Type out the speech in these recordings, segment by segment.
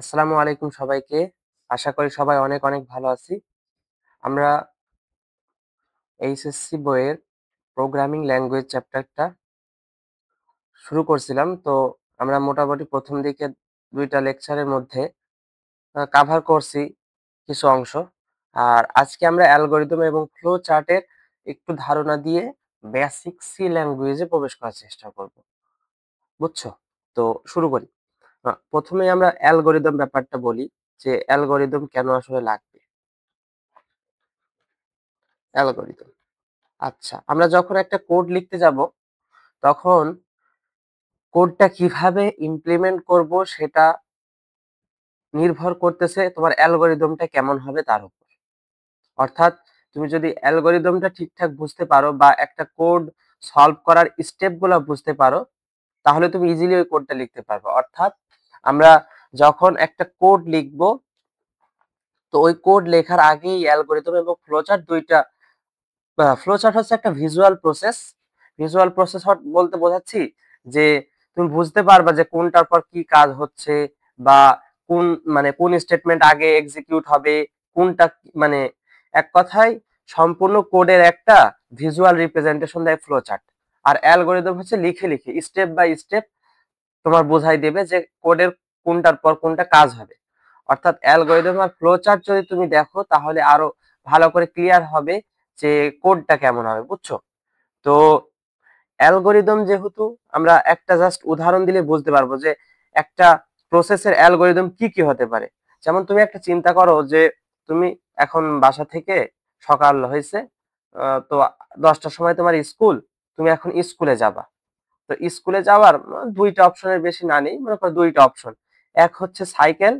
আসসালামু আলাইকুম সবাইকে। আশা করি সবাই অনেক, অনেক ভালো আছি। আমরা এইচএসসি বইয়ের প্রোগ্রামিং ল্যাঙ্গুয়েজ চ্যাপ্টারটা শুরু করছিলাম। তো আমরা মোটামুটি ১ম দিকে ২ টা লেকচারের মধ্যে কাভার করছি কিছু অংশ। আর আজকে আমরা অ্যালগরিদম এবং ফ্লো চার্টের একটু ধারণা দিয়ে বেসিক সি ল্যাঙ্গুয়েজে প্রবেশ করার চেষ্টা করব। বুঝছো? তো শুরু করি। ১ম এই আমরা অ্যালগরিদম ব্যাপারটা বলি যে অ্যালগরিদম কেন আসলে লাগবে? অ্যালগরিদম। আচ্ছা, আমরা যখন একটা কোড লিখতে যাব, তখন কোডটা কিভাবে ইমপ্লিমেন্ট করব সেটা নির্ভর করতেছে তোমার অ্যালগরিদমটা কেমন হবে তার উপর। অর্থাৎ তুমি যদি অ্যালগরিদমটা ঠিকঠাক বুঝতে পারো বা একটা কোড সলভ করার স্টেপগুলা বুঝতে পারো, তাহলে তুমি ইজিলি ওই কোডটা লিখতে পারবে। অর্থাৎ আমরা যখন একটা কোড লিখব, তো ওই কোড লেখার আগেই অ্যালগরিদম এবং ফ্লোচার্ট ২ টা ফ্লোচার্ট হচ্ছে একটা ভিজুয়াল প্রসেস। ভিজুয়াল প্রসেস বলতে বোঝাচ্ছি যে তুমি বুঝতে পারবা যে কোনটার পর কি কাজ হচ্ছে বা কোন কোন স্টেটমেন্ট আগে এক্সিকিউট হবে, কোনটা মানে এক কথায় সম্পূর্ণ কোডের একটা ভিজুয়াল রিপ্রেজেন্টেশন দেয় ফ্লোচার্ট। আর অ্যালগরিদম হচ্ছে লিখে লিখে স্টেপ বাই স্টেপ তোমার বোঝাই দেবে যে কোডের কোনটার পর কোনটা কাজ হবে। অর্থাৎ অ্যালগরিদম আর ফ্লোচার্ট যদি তুমি দেখো তাহলে আরো ভালো করে ক্লিয়ার হবে যে কোডটা কেমন হবে, বুঝছো? তো অ্যালগরিদম যেহেতু আমরা একটা জাস্ট উদাহরণ দিলে বুঝতে পারবো যে একটা প্রসেসের অ্যালগরিদম কি কি হতে পারে। যেমন তুমি একটা চিন্তা করো যে তুমি এখন বাসা থেকে সকাল হয়েছে, তো ১০টার সময় তোমার স্কুল, তুমি এখন স্কুলে যাবা। তো স্কুলে যাওয়ার ২টা অপশনের বেশি না নেই, মনে করো ২টা অপশন। এক হচ্ছে সাইকেল,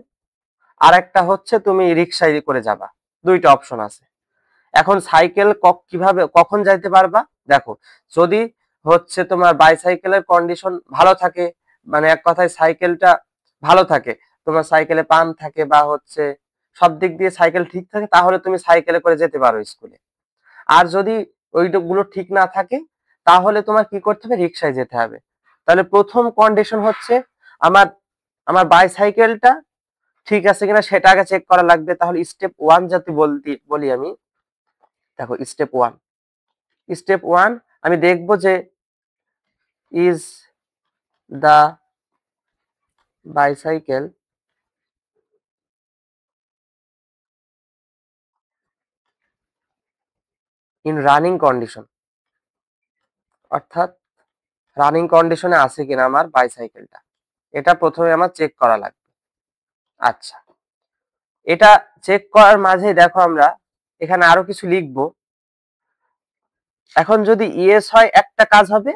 আর একটা হচ্ছে তুমি রিক্সায় করে যাবা। ২টা অপশন আছে। এখন সাইকেল কিভাবে কখন যাইতে পারবা? দেখো, যদি হচ্ছে তোমার বাইসাইকেলের কন্ডিশন ভালো থাকে, মানে এক কথায় সাইকেলটা ভালো থাকে, তোমার সাইকেলে পাম্প থাকে বা হচ্ছে সব দিক দিয়ে সাইকেল ঠিক থাকে, তাহলে তুমি সাইকেলে করে যেতে পারো স্কুলে। আর যদি ওইগুলো ঠিক না থাকে, তাহলে তোমার কি করতে হবে? রিক্সায় যেতে হবে। তাহলে প্রথম কন্ডিশন হচ্ছে আমার আমার বাইসাইকেলটা ঠিক আছে কিনা সেটা আগে চেক করা লাগবে। তাহলে স্টেপ 1 যদি বলি আমি, দেখো স্টেপ ওয়ান আমি দেখব যে is the bicycle in running condition, অর্থাৎ রানিং কন্ডিশনে আছে কিনা আমার বাইসাইকেলটা, এটা প্রথমে আমার চেক করা লাগবে। আচ্ছা, এটা চেক করার মাঝে দেখো আমরা এখানে আরো কিছু লিখবো। এখন যদি ইয়েস হয় একটা কাজ হবে,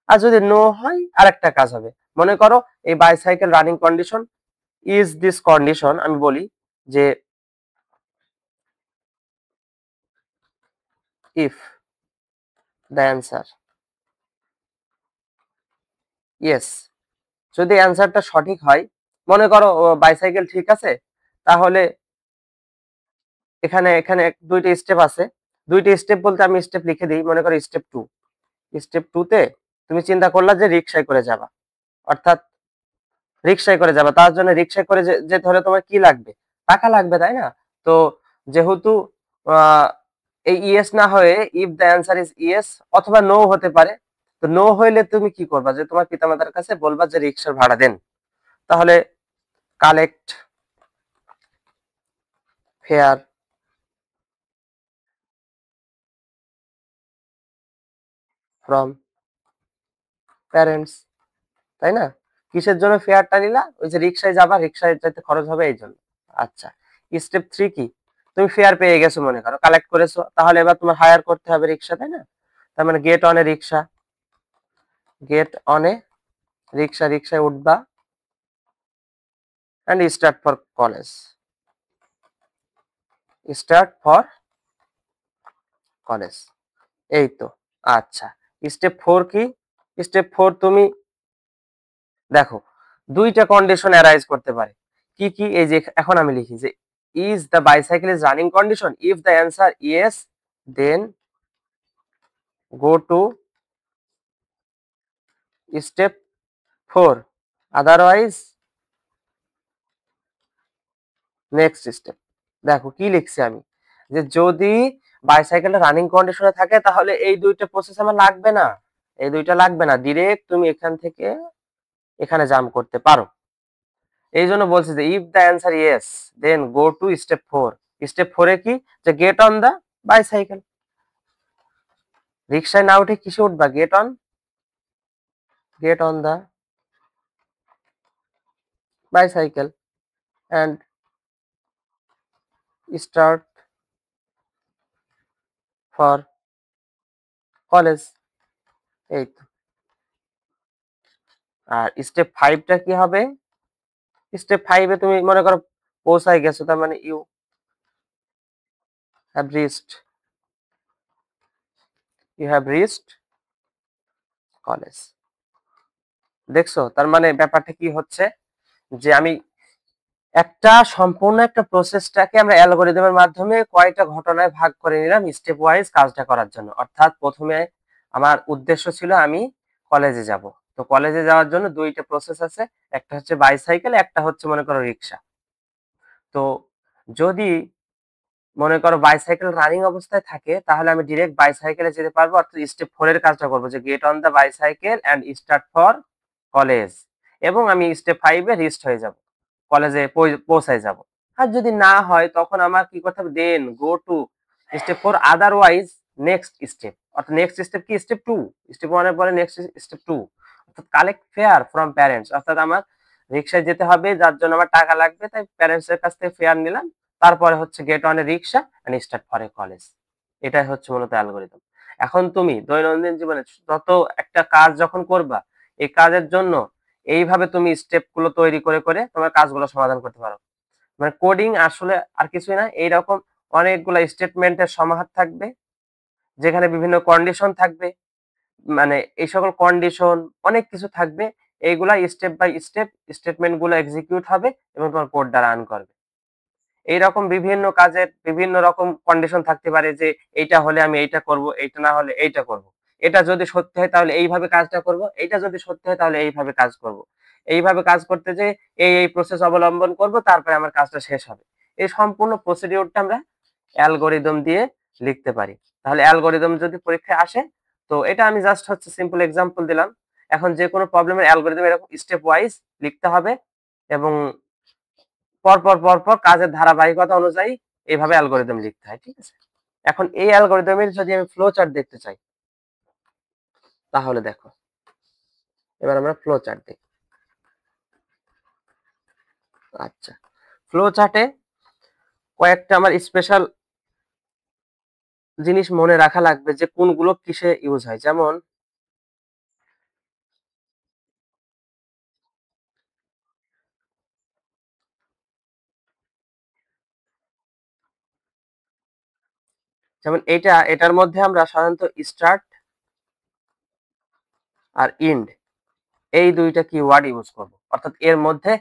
আর যদি নো হয় আর একটা কাজ হবে। মনে করো এই bicycle running condition is this condition, আমি বলি যে ইফ দ্য অ্যান্সার ইয়েস, যদি অ্যান্সারটা সঠিক হয়, মনে করো বাইসাইকেল ঠিক আছে, তাহলে এখানে এখানে ২টা স্টেপ আছে। ২টা স্টেপ বলতে আমি স্টেপ লিখে দিই। মনে করো স্টেপ 2 তে তুমি চিন্তা করলা যে রিক্সায় করে যাবা। অর্থাৎ রিক্সায় করে যাবা, তার জন্য রিক্সায় করে যেতে হলে তোমার কি লাগবে? টাকা লাগবে, তাই না? তো যেহেতু আহ, এই ইয়েস না হয়ে if the answer is yes অথবা নো হতে পারে। তো নো হইলে তুমি কি করবা? যে তোমার পিতামাতার কাছে বলবা যে রিক্সার ভাড়া দেন। তাহলে কালেক্ট ফেয়ার ফ্রম প্যারেন্টস, তাই না? কিসের জন্য ফেয়ারটা নিলা? ওই যে রিক্সায় যাবা, রিক্সায় যেতে খরচ হবে এই জন্য। আচ্ছা, স্টেপ 3 কি? তুমি ফেয়ার পেয়ে গেছো, মনে করো কালেক্ট করেছো, তাহলে এবার তোমার হায়ার করতে হবে রিক্সা, তাই না? তার মানে গেট অন এ রিক্সা, রিক্সায় উঠবা অ্যান্ড স্টার্ট ফর কলেজ। এই তো। আচ্ছা, স্টেপ 4 কি? স্টেপ 4 তুমি দেখো 2টা কন্ডিশন অ্যারাইজ করতে পারে। কি কি? এই যে এখন আমি লিখি যে is the bicycle is running condition, if the answer yes then go to step 4, otherwise next step. দেখো কি লিখছি আমি, যে যদি বাইসাইকেলটা রানিং কন্ডিশনে থাকে তাহলে এই দুইটা প্রসেস আমার লাগবে না, এই দুইটা লাগবে না, ডিরেক্ট তুমি এখান থেকে এখানে জাম্প করতে পারো। এই জন্য বলছি যে if the answer yes then go to step 4। Step 4 এ কি, যে গেট অন দা বাইসাইকেল। রিকশায় না উঠে কিসে উঠবা, get on the bicycle and start for college. এই তো। আর স্টেপ 5 টা কি হবে, স্টেপ 5 এ তুমি মনে করো পৌঁছায় গেছো, তার মানে you have reached, you have reached college. দেখছো তার মানে ব্যাপারটা কি হচ্ছে, যে আমি একটা সম্পূর্ণ একটা প্রসেসটাকে আমরা অ্যালগরিদমের মাধ্যমে কয়টা ঘটনায় ভাগ করে নিলাম স্টেপ ওয়াইজ কাজটা করার জন্য। অর্থাৎ প্রথমে আমার উদ্দেশ্য ছিল আমি কলেজে যাব, তো কলেজে যাওয়ার জন্য দুইটা প্রসেস আছে, একটা হচ্ছে বাইসাইকেল, একটা হচ্ছে মনে করো রিক্সা। তো যদি মনে করো বাইসাইকেল রানিং অবস্থায় থাকে তাহলে আমি ডিরেক্ট বাইসাইকেলে যেতে পারবো, অর্থাৎ স্টেপ 4 এর কাজটা করবো, যে get on the bicycle and start for college, এবং আমি স্টেপ 5 এ রিস্ট হয়ে যাব, কলেজে পৌঁছায় যাব। আর যদি না হয় তখন আমার কি করতে হবে, then go to step 4, otherwise next step. অর্থাৎ নেক্সট স্টেপ কি, স্টেপ 2। স্টেপ 1 এর পরে নেক্সট স্টেপ 2, অর্থাৎ কালেক্ট ফেয়ার ফ্রম প্যারেন্টস। অর্থাৎ আমার রিকশায় যেতে হবে, যার জন্য আমার টাকা লাগবে, তাই প্যারেন্টস এর কাছ থেকে ফেয়ার নিলাম। তারপরে হচ্ছে get on a rickshaw and start for a college. এটাই হচ্ছে মূলত অ্যালগরিদম। এখন তুমি দৈনন্দিন জীবনে যত একটা কাজ যখন করবা, এই কাজের জন্য এইভাবে তুমি স্টেপ গুলো তৈরি করে করে তোমার কাজগুলো সমাধান করতে পারো। মানে কোডিং আসলে আর কিছুই না, এইরকম অনেকগুলো স্টেটমেন্টের সমাহার থাকবে, যেখানে বিভিন্ন কন্ডিশন থাকবে, মানে এই সকল কন্ডিশন অনেক কিছু থাকবে, এইগুলা স্টেপ বাই স্টেপ স্টেটমেন্ট গুলো এক্সিকিউট হবে এবং তোমার কোডটা রান করবে। এইরকম বিভিন্ন কাজের বিভিন্ন রকম কন্ডিশন থাকতে পারে, যে এইটা হলে আমি এইটা করব, এইটা না হলে এইটা করব, এটা যদি সত্যি হয় তাহলে এইভাবে কাজটা করব, এইটা যদি সত্যি হয় তাহলে এইভাবে কাজ করব, এইভাবে কাজ করতে যে এই প্রসেস অবলম্বন করব, তারপরে আমার কাজটা শেষ হবে। এই সম্পূর্ণ প্রসিডিউরটা আমরা অ্যালগরিদম দিয়ে লিখতে পারি। তাহলে অ্যালগরিদম যদি পরীক্ষায় আসে, তো এটা আমি জাস্ট হচ্ছে সিম্পল এক্সাম্পল দিলাম। এখন যে কোনো প্রবলেমের অ্যালগরিদম এরকম স্টেপ ওয়াইজ লিখতে হবে, এবং পরপর কাজের ধারাবাহিকতা অনুযায়ী এইভাবে অ্যালগরিদম লিখতে হয়, ঠিক আছে? এখন এই অ্যালগরিদমের যদি আমি ফ্লো চার্ট দেখতে চাই, তাহলে দেখো এবার আমরা ফ্লো চার্ট দেখি। আচ্ছা, ফ্লো চার্টে কয়েকটা আমার স্পেশাল জিনিস মনে রাখা লাগবে, যে কোনগুলো কিসে ইউজ হয়। যেমন এটার মধ্যে আমরা সাধারণত স্টার্ট আর ইন্ড, এই দুইটা কিওয়ার্ড ইউজ করব। অর্থাৎ এর মধ্যে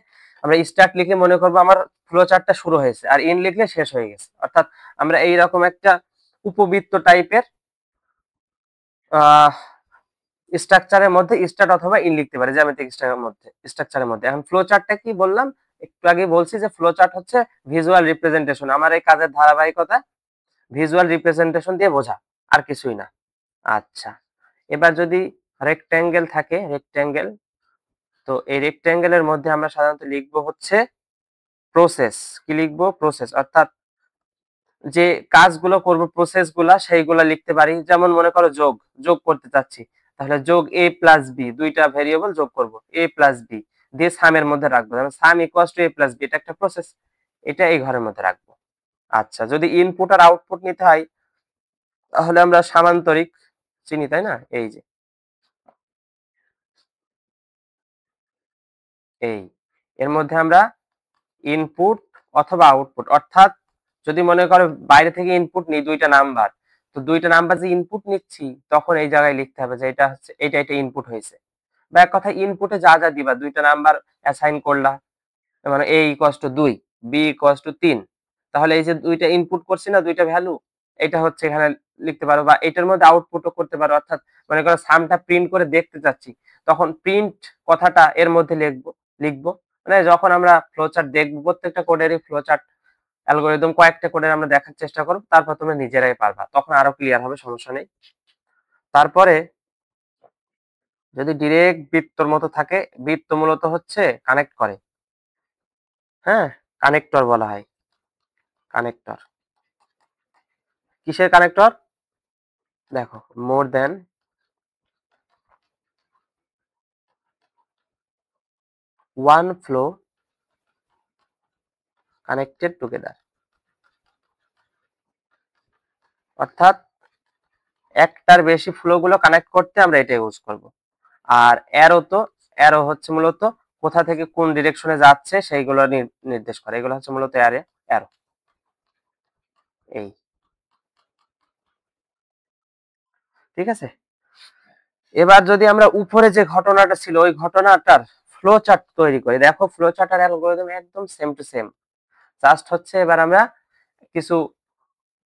আমরা স্টার্ট লিখে মনে করব আমার ফ্লো চার্টটা শুরু হয়েছে, আর ইন্ড লিখলে শেষ হয়ে গেছে। অর্থাৎ আমরা এই রকম একটা উপবৃত্ত টাইপের স্ট্রাকচারের মধ্যে স্টার্ট অথবা ইন লিখতে পারি, জ্যামিতিক স্ট্রাকচারের মধ্যে। এখন ফ্লো চার্টটা কি বললাম, একটু আগে বলছি যে ফ্লো চার্ট হচ্ছে ভিজুয়াল রিপ্রেজেন্টেশন। আমার এই কাজের ধারাবাহিকতা ভিজুয়াল রিপ্রেজেন্টেশন দিয়ে বোঝা, আর কিছুই না। আচ্ছা, এবার যদি রেক্ট্যাঙ্গেল থাকে, রেক্ট্যাঙ্গেল, তো এই রেক্ট্যাঙ্গেলের মধ্যে আমরা সাধারণত লিখবো হচ্ছে প্রসেস। কি লিখবো, প্রসেস। অর্থাৎ যে কাজগুলো করব, প্রসেস গুলা, সেইগুলা লিখতে পারি। যেমন মনে করো যোগ যোগ করতে চাচ্ছি, তাহলে যোগ a প্লাস বি, দুইটা ভেরিয়েবল যোগ করব, a প্লাস বি দিয়ে সামের মধ্যে রাখবো, যেমন sum equals to a plus B, এটা একটা প্রসেস, এটা এই ঘরের মধ্যে রাখবো। আচ্ছা, যদি ইনপুট আর আউটপুট নিতে হয়, তাহলে আমরা সামান্তরিক চিনি, তাই না? এই যে এই এর মধ্যে আমরা ইনপুট অথবা আউটপুট, অর্থাৎ যদি মনে করো বাইরে থেকে ইনপুট নিই দুইটা নাম্বার, তো দুইটা নাম্বার যে ইনপুট নিচ্ছি, তখন এই জায়গায় লিখতে হবে যে এটা হচ্ছে এটা ইনপুট হয়েছে। বা এক কথা ইনপুটে যা যা দিবা, দুইটা নাম্বার অ্যাসাইন করলা, মানে a equals to 2, b equals to 3, তাহলে এই যে দুইটা ইনপুট করছি না, দুইটা ভ্যালু, এটা হচ্ছে এখানে লিখতে পারো। বা এটার মধ্যে আউটপুটও করতে পারো, অর্থাৎ মনে করো সামটা প্রিন্ট করে দেখতে চাচ্ছি, তখন প্রিন্ট কথাটা এর মধ্যে লিখবো। মানে যখন আমরা ফ্লো চার্ট দেখবো, প্রত্যেকটা কোডেরই ফ্লো চার্ট অ্যালগরিদম কয়েকটা কোডের আমরা দেখার চেষ্টা করব, তারপর তোমরা নিজেরাই পারবা, তখন আরো ক্লিয়ার হবে, সমস্যা নেই। তারপরে যদি ডিরেক্ট বৃত্তর মতো থাকে, বৃত্ত মূলত হচ্ছে কানেক্ট করে, হ্যাঁ, কানেক্টর বলা হয়, কানেক্টর। কিসের কানেক্টর? দেখো, মোর দেন ওয়ান ফ্লো কানেক্টেড টুগেদার, অর্থাৎ একটার বেশি ফ্লো গুলো কানেক্ট করতে আমরা এটা ইউজ করব। আর অ্যারো, তো অ্যারো হচ্ছে মূলত কোথা থেকে কোন ডিরেকশনে যাচ্ছে সেইগুলো নির্দেশ করে, এগুলো হচ্ছে মূলত অ্যারো। এই, ঠিক আছে। এবার যদি আমরা উপরে যে ঘটনাটা ছিল ওই ঘটনাটার ফ্লো চার্ট তৈরি করি, দেখো ফ্লো চার্ট আর অ্যালগরিদম একদম সেম টু সেম, জাস্ট হচ্ছে এবার আমরা কিছু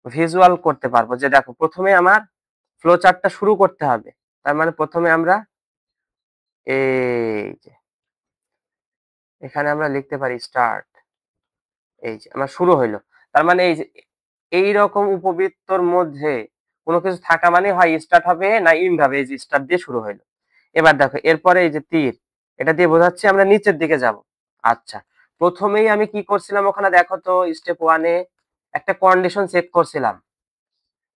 ভিজুয়াল করতে পারবো, যে দেখো প্রথমে আমার ফ্লো চার্টটা শুরু করতে হবে, তার মানে প্রথমে আমরা এই যে এখানে আমরা লিখতে পারি স্টার্ট, এই যে আমার শুরু হইলো, তার মানে এই যে এইরকম উপবৃত্তর মধ্যে কোনো কিছু থাকা মানে হয় স্টার্ট হবে না ইন্ড হবে, এই যে স্টার্ট দিয়ে শুরু হইলো। এবার দেখো এরপরে এই যে তীর, এটা দিয়ে বোঝাচ্ছি আমরা নিচের দিকে যাব। আচ্ছা, প্রথমেই আমি কি করছিলাম ওখানে দেখো তো, স্টেপ ওয়ানে একটা কন্ডিশন চেক করছিলাম,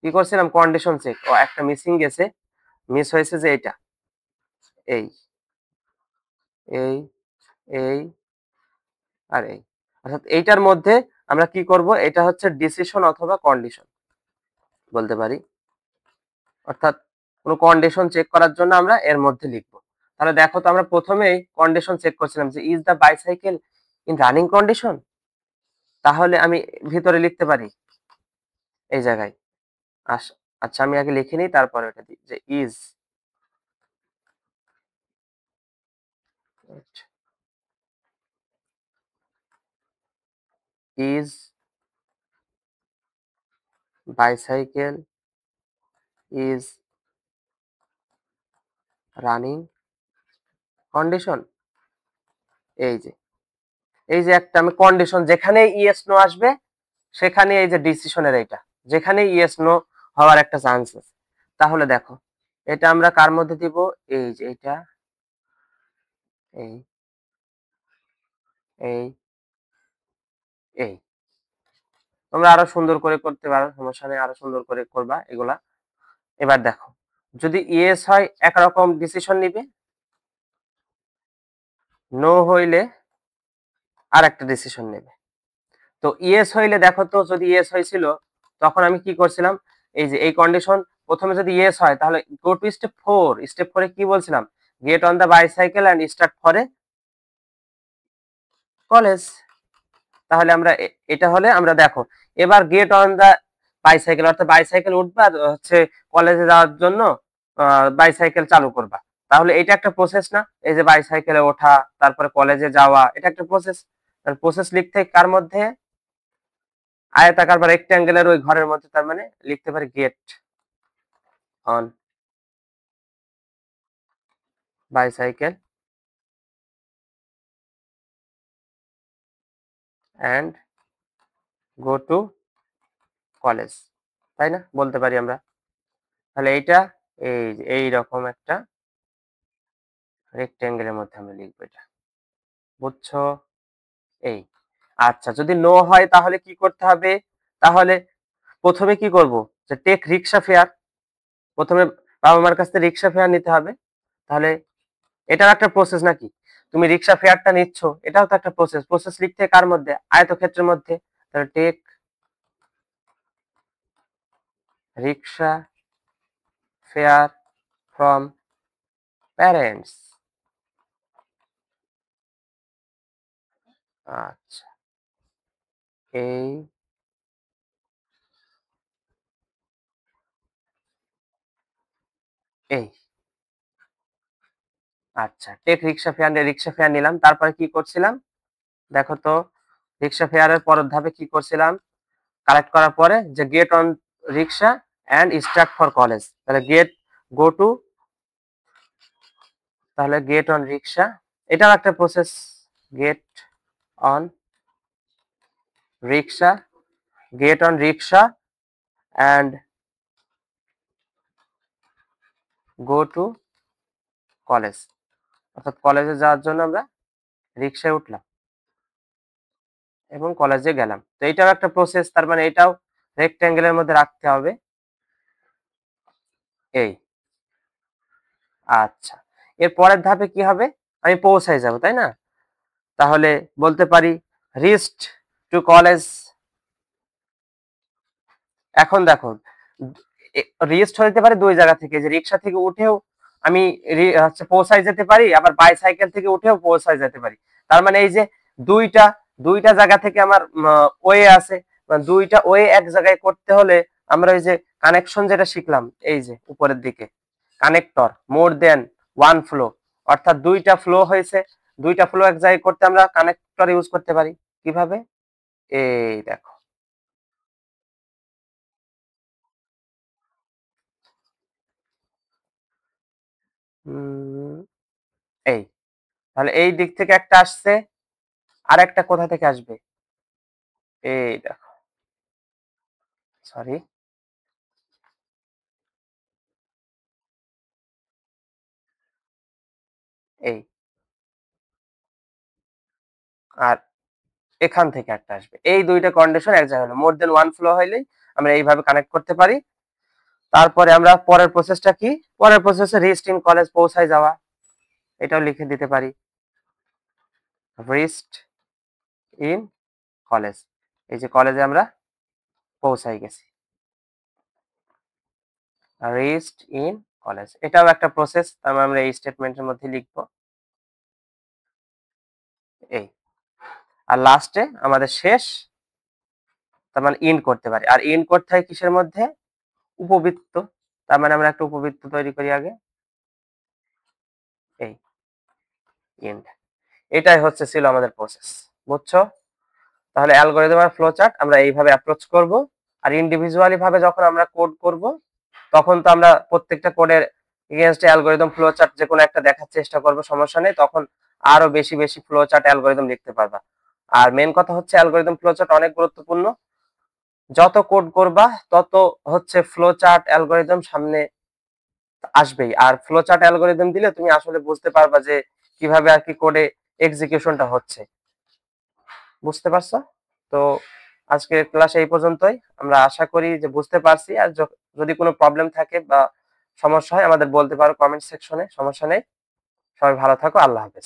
কি করছিলাম, কন্ডিশন চেক, ও একটা মিসিং গেছে, মিস হয়েছে যে এটা, এই এই এই আর এই, অর্থাৎ এইটার মধ্যে আমরা কি করব, এটা হচ্ছে ডিসিশন অথবা কন্ডিশন বলতে পারি, অর্থাৎ কোনো কন্ডিশন চেক করার জন্য আমরা এর মধ্যে লিখব। তাহলে দেখো তো আমরা প্রথমেই কন্ডিশন চেক করছিলাম যে is the bicycle in running condition, তাহলে আমি ভিতরে লিখতে পারি এই জায়গায়, আচ্ছা আমি আগে লিখে নিই তারপরে এটা দিই, যে is bicycle is running condition, এই যে এই যে একটা আমি কন্ডিশন, যেখানে ইয়েস নো আসবে সেখানে এই যে ডিসিশনের এইটা, যেখানে ইয়েস নো হওয়ার একটা চান্স আছে। তাহলে দেখো এটা আমরা কার মধ্যে দিব, এই যে এটা, এই এই এই, তোমরা আরো সুন্দর করে করতে পারো, সমস্যা নেই, আরো সুন্দর করে করবা এগুলা। এবার দেখো যদি ইয়েস হয় একরকম ডিসিশন নিবে, নো হইলে আর একটা ডিসিশন নেবে। তো ইয়েস হইলে দেখো তো, যদি ইয়েস হয়েছিল তখন আমি কি করছিলাম, এই যে এই কন্ডিশন প্রথমে যদি ইয়েস হয় তাহলে go to step four, step ফোরে কি বলছিলাম, get on the bicycle and start for a college. তাহলে আমরা এটা হলে আমরা দেখো এবার গেট অন দা বাইসাইকেল, অর্থাৎ বাইসাইকেল উঠবা আর হচ্ছে কলেজে যাওয়ার জন্য বাইসাইকেল চালু করবা, তাহলে এটা একটা প্রসেস না, এই যে বাইসাইকেলে ওঠা তারপরে কলেজে যাওয়া, এটা একটা প্রসেস। প্রসেস লিখতে কার মধ্যে, আয়তাকার বা রেক্ট্যাঙ্গেলের ওই ঘরের মধ্যে, তার মানে লিখতে পারি get on bicycle and go to college, তাই না বলতে পারি আমরা। তাহলে এইটা এই রকম একটা রেক্ট্যাঙ্গেলের মধ্যে আমরা লিখবো এটা, বুঝছো? এই, আচ্ছা যদি নো হয় তাহলে কি করতে হবে, তাহলে প্রথমে কি করব, যে টেক রিক্সা ফেয়ার, প্রথমে বাবা মার কাছ থেকে রিক্সা ফেয়ার নিতে হবে। তাহলে এটাও একটা প্রসেস নাকি, তুমি রিক্সা ফেয়ারটা নিচ্ছ, এটাও তো একটা প্রসেস, প্রসেস লিখতে কার মধ্যে, আয়তক্ষেত্রের মধ্যে। তাহলে take rickshaw fare from parents, আচ্ছা এই এই আচ্ছা টেক রিক্সা ফেয়ার নিলাম, তারপরে কি করছিলাম দেখো তো, রিক্সা ফেয়ারের পরের ধাপে কি করছিলাম, কালেক্ট করার পরে যে get on rickshaw and start for college, তাহলে গো টু, তাহলে গেট অন রিক্সা, এটাও একটা process, get on rickshaw, get on rickshaw and go to college, অর্থাৎ কলেজে যাওয়ার জন্য আমরা রিক্সায় উঠলাম এবং কলেজে গেলাম। তো এটাও একটা প্রসেস, তার মানে এটাও রেক্টেঙ্গেলের মধ্যে রাখতে হবে। এই আচ্ছা, এর পরের ধাপে কি হবে? আমি পৌঁছায় যাব, তাই না? তাহলে বলতে পারি reached to college। এখন দেখো, রিস্ট হইতে পারে দুই জায়গা থেকে, যে রিক্সা থেকে উঠেও আমি হচ্ছে পৌঁছায় যেতে পারি, আবার বাইসাইকেল থেকে উঠেও পৌঁছায় যেতে পারি। তার মানে এই যে দুইটা দুইটা জায়গা থেকে আমার ওয়ে আছে, মানে দুইটা ওয়ে এক জায়গায় করতে হলে আমরা ওই যে কানেকশন যেটা শিখলাম, এই যে উপরের দিকে কানেক্টর, মোর দেন ওয়ান ফ্লো, অর্থাৎ দুইটা ফ্লো হয়েছে, দুইটা ফ্লো এক জায়গায় করতে আমরা কানেক্টর ইউজ করতে পারি। কিভাবে? এই দেখো, উম, এই তাহলে এই দিক থেকে একটা আসছে, আর একটা কোথা থেকে আসবে? এই দেখো, সরি, এই, আর এখান থেকে একটা আসবে। এই দুইটা কন্ডিশন এক জায়গায় হলো, মোর দেন ওয়ান ফ্লো হইলেই আমরা এইভাবে কানেক্ট করতে পারি। তারপরে আমরা পরের প্রসেসটা কি? পরের প্রসেসে রিস্ট ইন কলেজ, পৌঁছায় যাওয়া, এটাও লিখে দিতে পারি, রিস্ট ইন কলেজ। এই যে কলেজে আমরা পৌঁছাই গেছি, রিস্ট ইন কলেজ, এটাও একটা প্রসেস, তার মানে আমরা এই স্টেটমেন্টের মধ্যে লিখবো। এই, আর লাস্টে আমাদের শেষ, তার মানে ইন করতে পারি। আর ইন করতে হয় কিসের মধ্যে? উপবৃত্ত। তার মানে আমরা একটা উপবৃত্ত তৈরি করি আগে, এই ইন্ড। এটাই হচ্ছে ছিল আমাদের প্রসেস, বুঝছো? তাহলে অ্যালগরিদম আর ফ্লো চার্ট আমরা এইভাবে অ্যাপ্রোচ করব। আর ইন্ডিভিজুয়ালি ভাবে যখন আমরা কোড করব, তখন তো আমরা প্রত্যেকটা কোডের এগেইনস্ট অ্যালগরিদম ফ্লো চার্ট যে কোনো একটা দেখার চেষ্টা করব, সমস্যা নেই, তখন আরো বেশি বেশি ফ্লো চার্ট অ্যালগরিদম লিখতে পারবা। আর মেন কথা হচ্ছে অ্যালগরিদম ফ্লো চার্ট অনেক গুরুত্বপূর্ণ, যত কোড করবা তত হচ্ছে ফ্লো চার্ট অ্যালগরিদম সামনে আসবেই। আর ফ্লো চার্ট অ্যালগরিদম দিলে তুমি আসলে বুঝতে পারবা যে কিভাবে আর কি কোডে এক্সিকিউশনটা হচ্ছে, বুঝতে পারছো? তো আজকের ক্লাস এই পর্যন্তই, আমরা আশা করি যে বুঝতে পারছি। আর যদি কোনো প্রবলেম থাকে বা সমস্যা হয় আমাদের বলতে পারো কমেন্ট সেকশনে, সমস্যা নেই। সবাই ভালো থাকো, আল্লাহ হাফেজ।